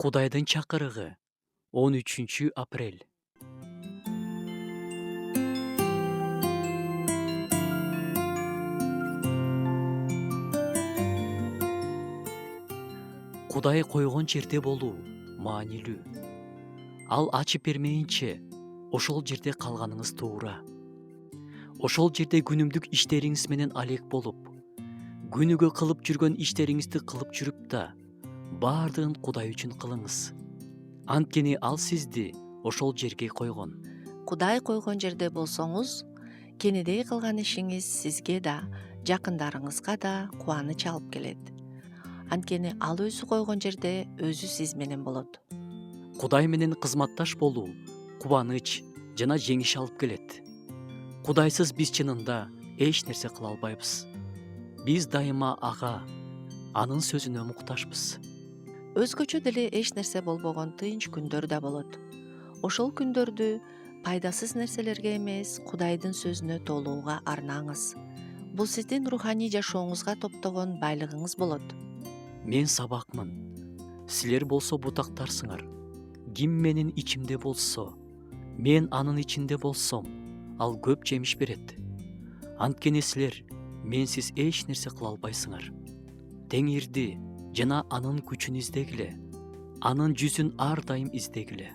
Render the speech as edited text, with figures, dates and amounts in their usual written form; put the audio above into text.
Кудайдын чакырыгы 13 апрель. Кудай койгон жерде болуу маанилүү. Ал ачып бермейинче ошол жерде калганыңыз туура. Ошол жерде күнүмдүк иштериңиз менен алек болуп, күнүгө кылып жүргөн иштериңизди кылып жүрүп да, баардыгын Кудай үчүн кылыңыз. Анткени ал сизди ошол жерге койгон. Кудай койгон жерде болсоңуз, кенедей кылган ишиңиз сизге да, жакындарыңызга да кубаныч алып келет. Анткени ал өзү койгон жерде өзү сиз менен болот. Кудай менен кызматташ болуу кубаныч жана жеңиш алып келет. Кудайсыз биз чынында эч нерсе кыла албайбыз. Биз дайыма ага, анын сөзүнө муктажбыз. Өзгөчө деле эч нерсе болбогон тынч күндөр да болот. Ошол күндөрдү пайдасыз нерселерге эмес, Кудайдын сөзүнө толууга арнаңыз. Бул сиздин руханий жашооңузга топтогон байлыгыңыз болот. Мен сабакмын. Силер болсо бутактарсыңар. Ким менин ичимде болсо, мен анын ичинде болсом, ал көп жемиш берет. Анткени силер менсиз эч нерсе кыла албайсыңар. Теңирди жана анын күчүн издегиле. Анын жүзүн ар дайым издегиле.